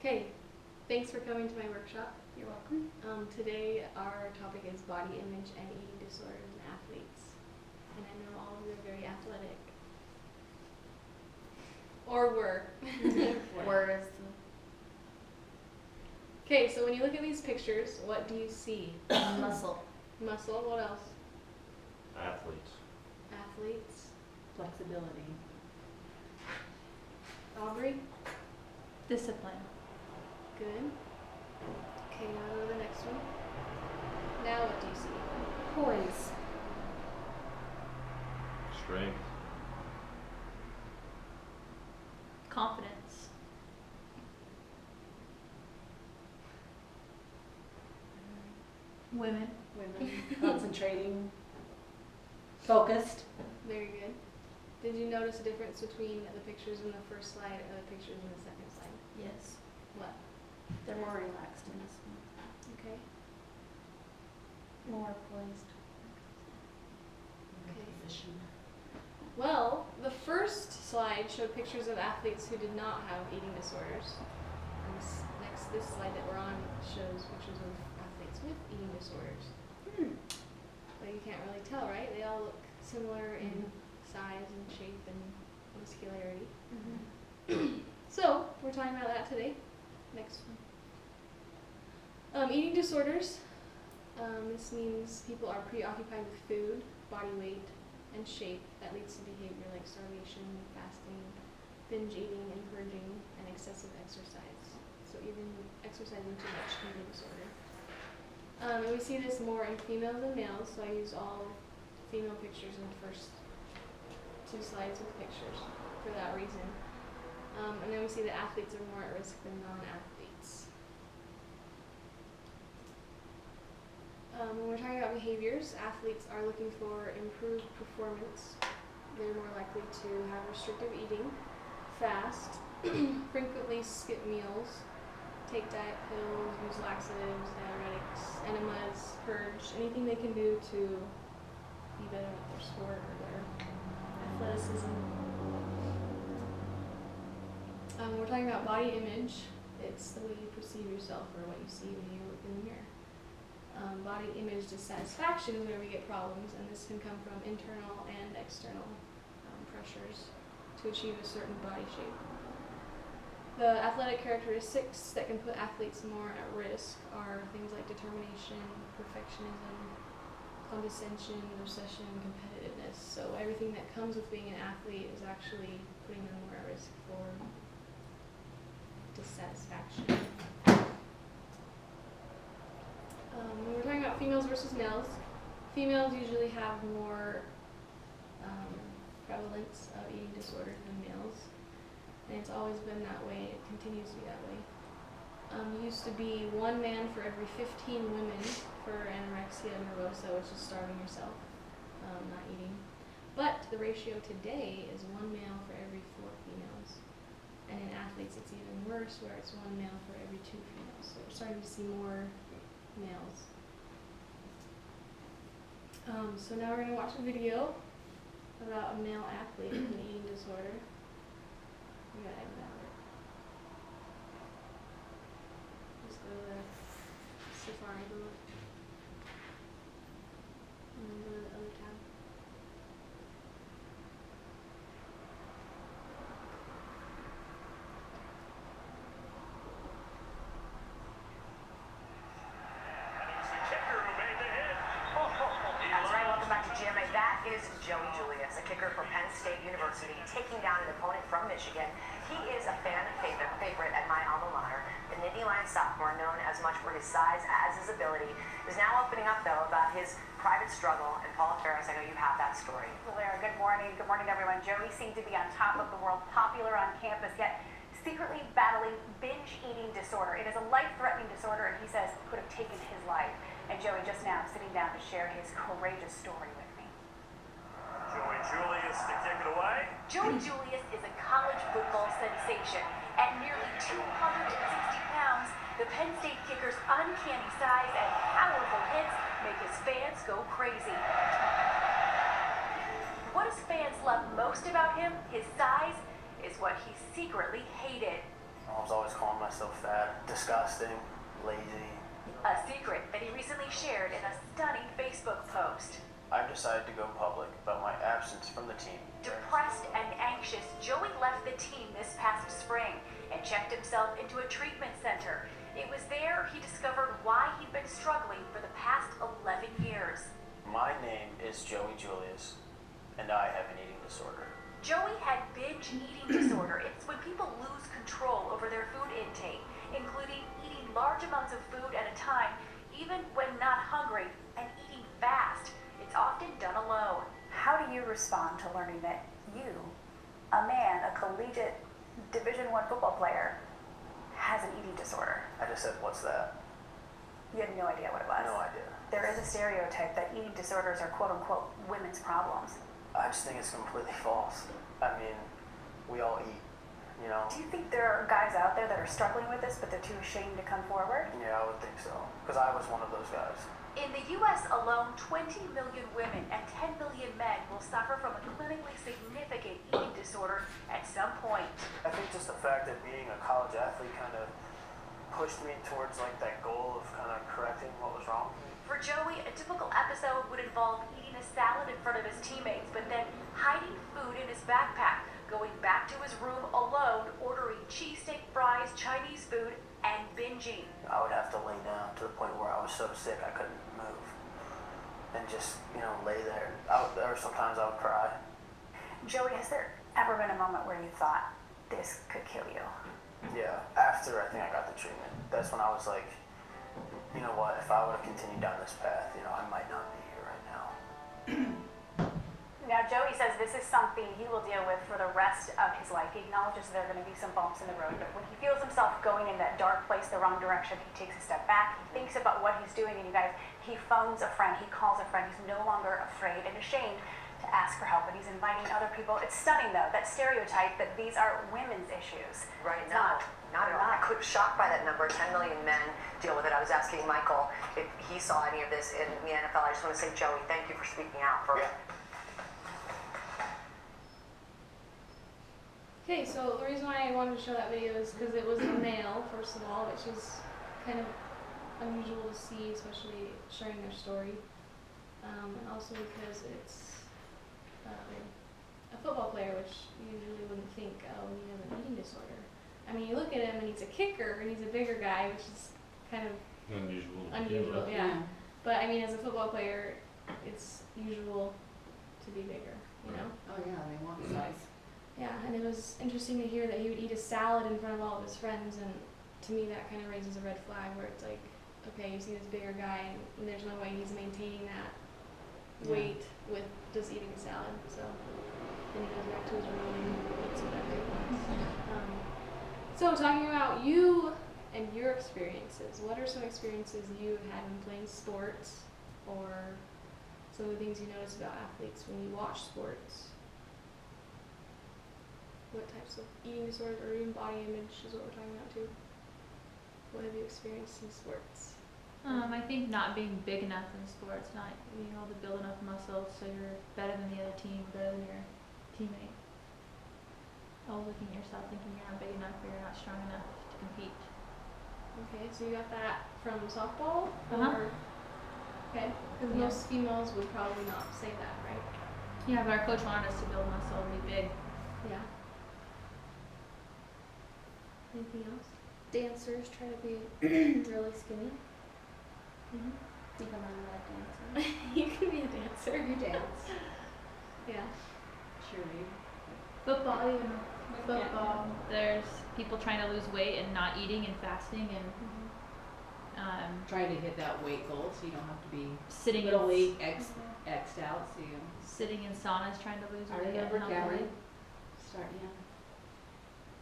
Okay, thanks for coming to my workshop. You're welcome. Today our topic is body image and eating disorders in athletes. And I know all of you are very athletic. Or were. Were is Okay, so when you look at these pictures, what do you see? muscle, Muscle, what else? Athletes. Athletes. flexibility, Aubrey? discipline, Good. Okay, now go to the next one. Now what do you see? poise, Strength. confidence, women, Concentrating, focused. Very good. Did you notice a difference between the pictures in the first slide and the pictures in the second slide? yes, What? they're more relaxed in this one, Okay. more poised. Okay. Position. Well, the first slide showed pictures of athletes who did not have eating disorders. And this slide that we're on shows pictures of athletes with eating disorders. But you can't really tell, right? They all look similar in size and shape and muscularity. So, we're talking about that today. Next one. Eating disorders. This means people are preoccupied with food, body weight, and shape that leads to behavior like starvation, fasting, binge eating, and purging, and excessive exercise. So even exercising too much can be a disorder. And we see this more in females than males, so I use all female pictures in the first two slides with pictures for that reason. And then we see that athletes are more at risk than non-athletes. When we're talking about behaviors, athletes are looking for improved performance. They're more likely to have restrictive eating, fast, frequently skip meals, take diet pills, use laxatives, diuretics, enemas, purge, anything they can do to be better at their sport or their athleticism. We're talking about body image. It's the way you perceive yourself or what you see when you look in the mirror. Body image dissatisfaction is where we get problems, and this can come from internal and external pressures to achieve a certain body shape. The athletic characteristics that can put athletes more at risk are things like determination, perfectionism, condescension, obsession, and competitiveness. So everything that comes with being an athlete is actually putting them more at risk for dissatisfaction. When we're talking about females versus males, females usually have more prevalence of eating disorders than males. And it's always been that way. It continues to be that way. It used to be 1 man for every 15 women for anorexia nervosa, which is starving yourself, not eating. But the ratio today is 1 male for every 4 females. And in athletes, it's even worse, where it's 1 male for every 2 females. So we're starting to see more males. So now we're going to watch a video about a male athlete with an eating disorder. We got to exit it. Just go to the Safari book. And then go to the other tab. That's right, welcome back to GMA. That is Joey Julius, a kicker for Penn State University, taking down an opponent from Michigan. He is a fan favorite at my alma mater. The Nittany Lion sophomore, known as much for his size as his ability, is now opening up, though, about his private struggle. And Paula Ferris, I know you have that story. Well, Lara, good morning. Good morning, everyone. Joey seemed to be on top of the world, popular on campus, yet secretly battling binge eating disorder. It is a life-threatening disorder, and he says it could have taken his life. And Joey just now sitting down to share his courageous story with me. Joey Julius to kick it away. Joey Julius is a college football sensation. At nearly 260 pounds, the Penn State kicker's uncanny size and powerful hits make his fans go crazy. What his fans love most about him, his size, is what he secretly hated. I was always calling myself myself fat, disgusting, lazy. A secret that he recently shared in a stunning Facebook post. I've decided to go public about my absence from the team. Depressed and anxious, Joey left the team this past spring and checked himself into a treatment center. It was there he discovered why he'd been struggling for the past 11 years. My name is Joey Julius, and I have an eating disorder. Joey had binge eating disorder. It's when people lose control over their food intake, including eating large amounts of food at a time, even when not hungry, and eating fast. It's often done alone. How do you respond to learning that you, a man, a collegiate Division I football player, has an eating disorder? I just said, what's that? You had no idea what it was. No idea. There is a stereotype that eating disorders are quote-unquote women's problems. I just think it's completely false. I mean, we all eat, you know? Do you think there are guys out there that are struggling with this, but they're too ashamed to come forward? Yeah, I would think so. Because I was one of those guys. In the U.S. alone, 20 million women and 10 million men will suffer from a clinically significant eating disorder at some point. I think just the fact that being a college athlete kind of pushed me towards like that goal of kind of correcting what was wrong. For Joey, a typical episode would involve eating a salad in front of his teammates, but then hiding food in his backpack, going back to his room alone, ordering cheesesteak, fries, Chinese food, and binging. I would have to lay down to the point where I was so sick I couldn't move. And just, you know, lay there. Or sometimes I would cry. Joey, has there ever been a moment where you thought this could kill you? Yeah, after I think I got the treatment, that's when I was like, you know what, if I would have continued down this path, you know, I might not be here right now. Now, Joey says this is something he will deal with for the rest of his life. He acknowledges there are going to be some bumps in the road, but when he feels himself going in that dark place, the wrong direction, he takes a step back, he thinks about what he's doing, and you guys, he phones a friend, he calls a friend, he's no longer afraid and ashamed to ask for help, and he's inviting other people. It's stunning, though, that stereotype that these are women's issues. Right, It's no, not at all. I was shocked by that number. 10 million men deal with it. I was asking Michael if he saw any of this in the NFL. I just want to say, Joey, thank you for speaking out. Okay, so the reason why I wanted to show that video is because it was a male, first of all, which is kind of unusual to see, especially sharing their story. And also because it's a football player, which you usually wouldn't think, oh, he has an eating disorder. I mean, you look at him and he's a kicker and he's a bigger guy, which is kind of unusual, yeah. But I mean, as a football player, it's usual to be bigger, you know? Oh yeah, they want size. Yeah, and it was interesting to hear that he would eat a salad in front of all of his friends, and to me that kind of raises a red flag where it's like, okay, you see this bigger guy, and there's no way he's maintaining that weight with just eating a salad. So then he goes back to his room and eats whatever he wants. So talking about you and your experiences, what are some experiences you had when playing sports, or some of the things you notice about athletes when you watch sports? What types of eating disorders or even body image is what we're talking about too? What have you experienced in sports? I think not being big enough in sports, not being able to build enough muscle so you're better than the other team, better than your teammate. Always looking at yourself thinking you're not big enough or you're not strong enough to compete. Okay, so you got that from softball? Uh-huh. Or, okay, because Yeah. most females would probably not say that, right? Yeah, but our coach wanted us to build muscle and be big. Yeah. Anything else? Dancers try to be really skinny. Mm-hmm. Even I'm not a dancer. You can be a dancer. You dance. Yeah. Cheerlead. Football, even football, there's people trying to lose weight and not eating and fasting and Trying to hit that weight goal so you don't have to be sitting literally in X'd out. So you. sitting in saunas trying to lose I weight. remember unhealthily. Gary starting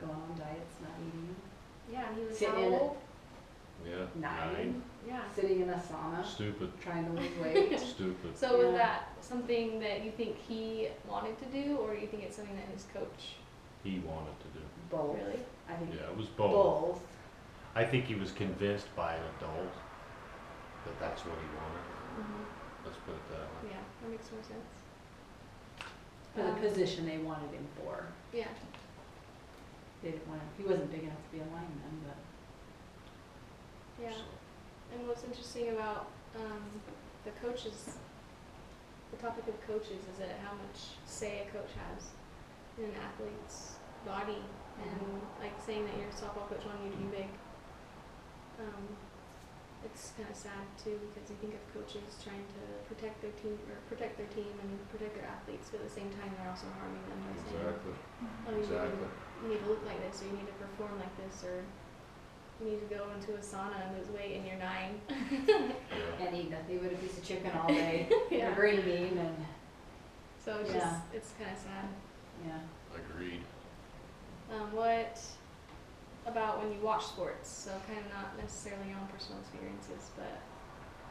going on diets, not eating, Yeah, and he was Sitting how in it. old? Yeah. 9, Yeah. sitting in a sauna, Stupid. trying to lose weight. Stupid. So was Yeah. that something that you think he wanted to do, or do you think it's something that his coach He wanted to do. Both. really? I think Yeah, it was both. both. I think he was convinced by an adult that that's what he wanted. Mm-hmm. Let's put it that way. Yeah, that makes more sense. For the position they wanted him for. Yeah. They didn't want him, he wasn't big enough to be a lineman, but Yeah. So, And what's interesting about the coaches, the topic of coaches, is that how much say a coach has in an athlete's body, and like saying that your softball coach wanted you to be big. It's kind of sad too, because you think of coaches trying to protect their team and protect their athletes, but at the same time they're also harming them by saying, exactly. oh, Exactly. you need to look like this, or you need to perform like this, or you need to go into a sauna and lose weight, and you're 9. Yeah. And eat nothing but a piece of chicken all day, Yeah. and green bean, and, So it's Yeah. just, it's kind of sad. yeah. Agreed. What about when you watch sports? So kind of not necessarily your own personal experiences, but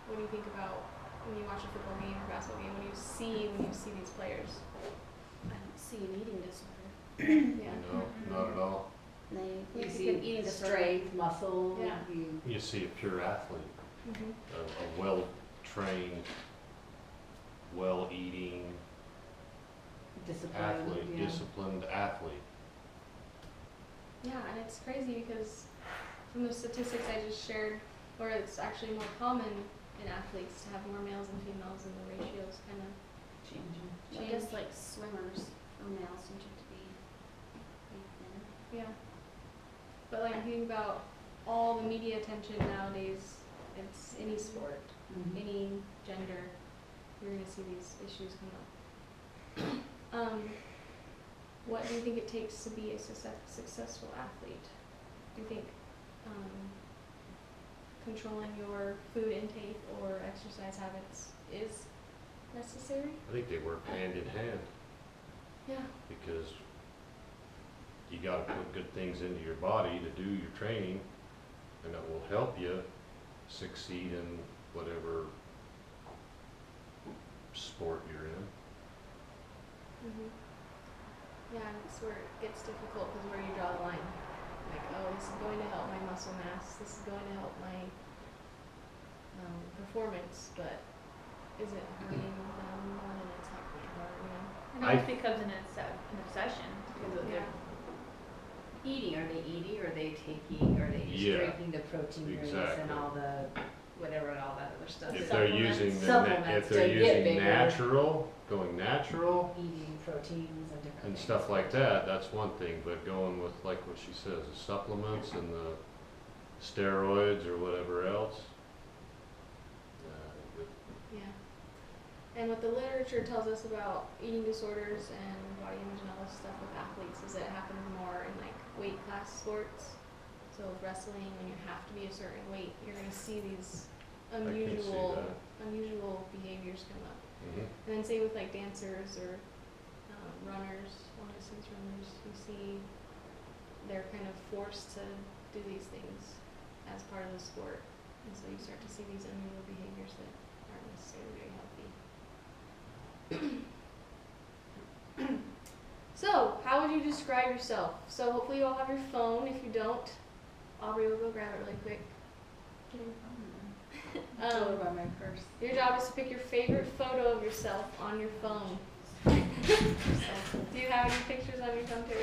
what do you think about when you watch a football game or basketball game? What do you see when you see these players? I don't see an eating disorder. Yeah. No, not at all. They You look see like an eating disorder. strength, muscle, Yeah. You see a pure athlete, Mm-hmm. a well-trained, well-eating discipline, athlete, yeah. disciplined athlete. Yeah, and it's crazy because from the statistics I just shared, or it's actually more common in athletes to have more males and females, and the ratios kind of Changing. I guess like swimmers for males seem to be pretty thin. yeah. But like think about all the media attention nowadays. It's any sport, Mhm. any gender, you're gonna see these issues come up. What do you think it takes to be a successful athlete? Do you think controlling your food intake or exercise habits is necessary? I think they work hand in hand Yeah. because you got to put good things into your body to do your training, and that will help you succeed in whatever sport you're in. Mm-hmm. Yeah, and it's where it gets difficult because where you draw the line. Like, oh, this is going to help my muscle mass. This is going to help my performance, but is it hurting them more than it's helping it, or, you know? And it almost becomes an obsession because of Yeah. their Eating, are they eating, or are they taking, or are they just Yeah. drinking the protein drinks and Exactly. all the, whatever, and all that other stuff? If they're using Supplements if to they're get using bigger. going natural Eating proteins and different and things. stuff like that, that's one thing. But going with, like what she says, the supplements and the steroids or whatever else. Yeah. And what the literature tells us about eating disorders and body image and all this stuff with athletes is that it happens more in like weight class sports. So with wrestling, when you have to be a certain weight, you're going to see these can see unusual behaviors come up. Mhm. And then same with like dancers or runners, long distance runners, you see they're kind of forced to do these things as part of the sport. And so you start to see these unusual behaviors that aren't necessarily very healthy. So, how would you describe yourself? So hopefully you all have your phone. If you don't, Aubrey will go grab it really quick. Over by my purse. Your job is to pick your favorite photo of yourself on your phone. Do you have any pictures on your phone, Terry?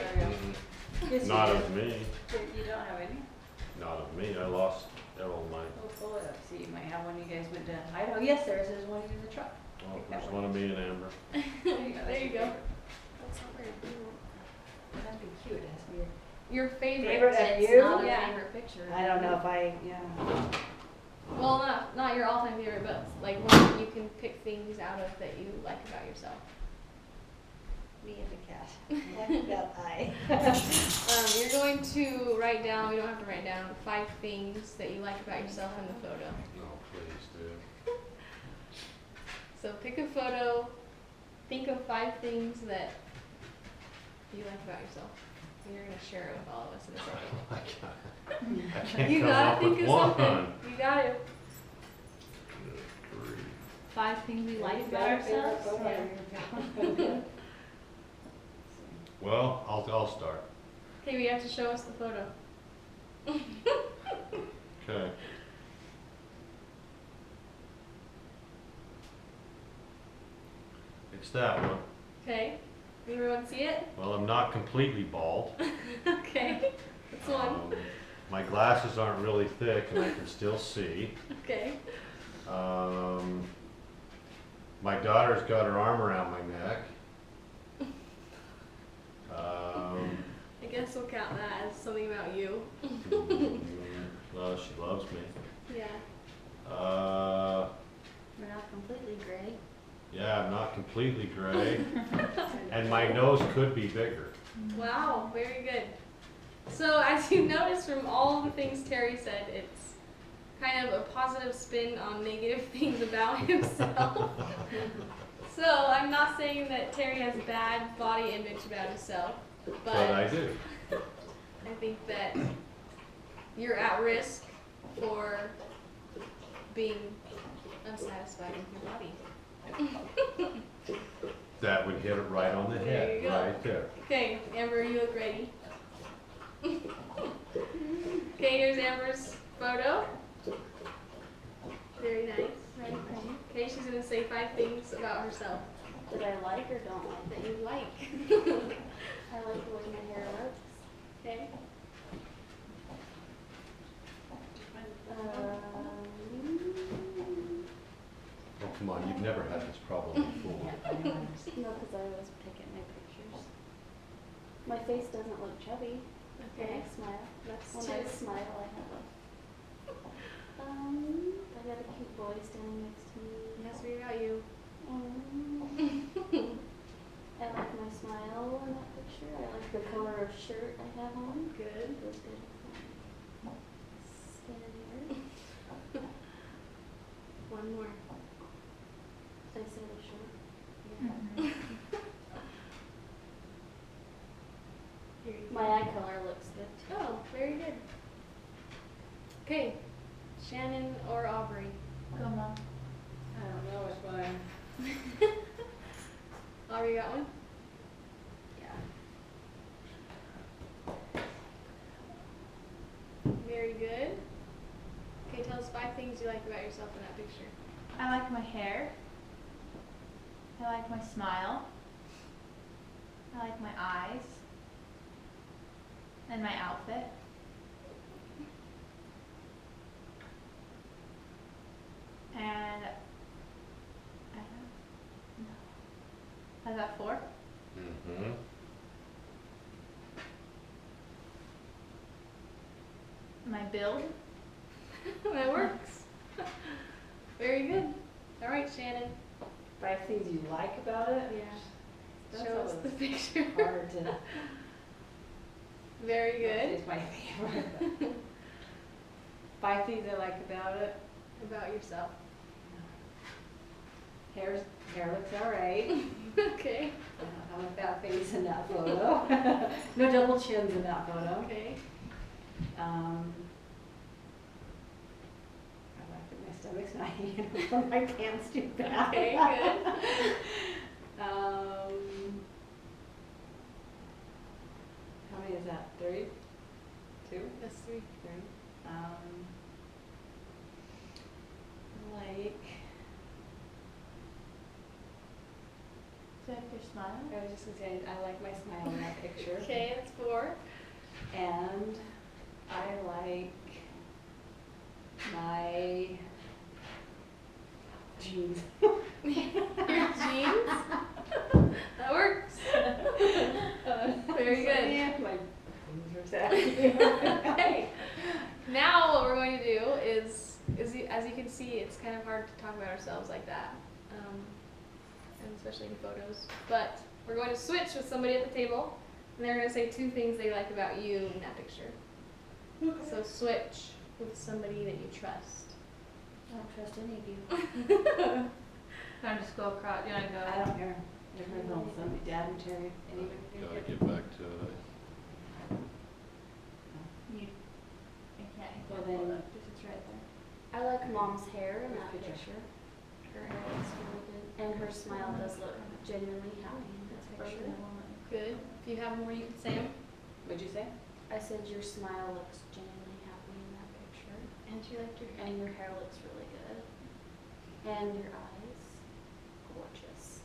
Yes, Not you of me. do. You don't have any? Not of me. I lost all mine. Oh, pull it up, so you might have one you guys went to Idaho. Yes, there's one in the truck. Well, Take that there's one. one of me and Amber. There you go. That's not very cool. That'd be cute, it has to be Your favorite. Favorite of It's you? not a Yeah. favorite picture. I don't know if I, yeah. Well, not your all-time favorite, but like one that you can pick things out of that you like about yourself. Me and the cat. What about I? You're going to write down. We don't have to write down 5 things that you like about yourself in the photo. No, please do. So pick a photo. Think of 5 things that you like about yourself. And you're gonna share it with all of us in a second. I can't You come gotta up think with of one. something. You got it. Good grief. 5 things we like You've about got a favorite ourselves. photo Yeah. of your- Well, I'll start. Okay, we have to show us the photo. Okay. It's that one. Okay. Everyone see it? Well, I'm not completely bald. Okay. That's one. Um, My glasses aren't really thick and I can still see. Okay. My daughter's got her arm around my neck. I guess we'll count that as something about you. Well, she loves me. Yeah. We're not completely gray. Yeah, I'm not completely gray. And my nose could be bigger. Wow, very good. So as you notice from all the things Terry said, it's kind of a positive spin on negative things about himself. So I'm not saying that Terry has a bad body image about himself, But I do. I think that you're at risk for being unsatisfied with your body. That would hit it right on the There head, you go. right there. Okay, Amber, you look ready. Okay, here's Amber's photo. Very nice. Right, right. Okay, she's gonna say 5 things about herself That I like or don't like. that you like. I like the way my hair looks. Okay. Oh, come on, you've never had this problem before. No, because I always pick at my pictures. My face doesn't look chubby when Okay. I smile. That's When I smile, I have a. I got a cute boy standing next to me. That's me about you. I like my smile in that picture. I like the color of shirt I have on. Good. It goes good with my skin and hair. One more. Did I say the shirt? Mhm. Here you My go. eye color looks good too. Oh, very good. Okay, Shannon or Aubrey? Go, Mom. I don't know which one. Aubrey got one? Very good. Okay, tell us 5 things you like about yourself in that picture. I like my hair. I like my smile. I like my eyes. And my outfit. And I don't know. I got 4. Mm-hmm. My build. That works. Very good. All right, Shannon. 5 things you like about it? Yeah. That's Show us always the picture. hard to. Very good. It's my favorite. 5 things I like about it. About yourself. Hair looks alright. Okay. I don't have a fat face in that photo. No double chins in that photo. Okay. I like that my stomach's not hanging from my pants too bad. Okay, good. How many is that? 3? 2? That's 3. 3. Like, Do you like your smile? I was just gonna say, I like my smile in that picture. Okay, that's 4. And I like my jeans. Your jeans? That works. Very good. Yeah, my jeans are saggy. Okay. Now what we're going to do is as you can see, it's kind of hard to talk about ourselves like that, and especially in photos. But we're going to switch with somebody at the table, and they're going to say 2 things they like about you in that picture. So switch with somebody that you trust. I don't trust any of you. Can I just go across? Do you want to go? I don't care. Everybody knows them, Dad and Terry, anybody. Gotta get back to it. You. Okay. Well, then- Hold up, this is right there. I like Mom's hair in that Picture. picture. Her hair looks really good. And her smile does look genuinely happy in that picture. Good. If you have more, you can say them. What'd you say? I said your smile looks genuinely happy in that picture. And you like your And your hair looks really good. And your eyes, gorgeous.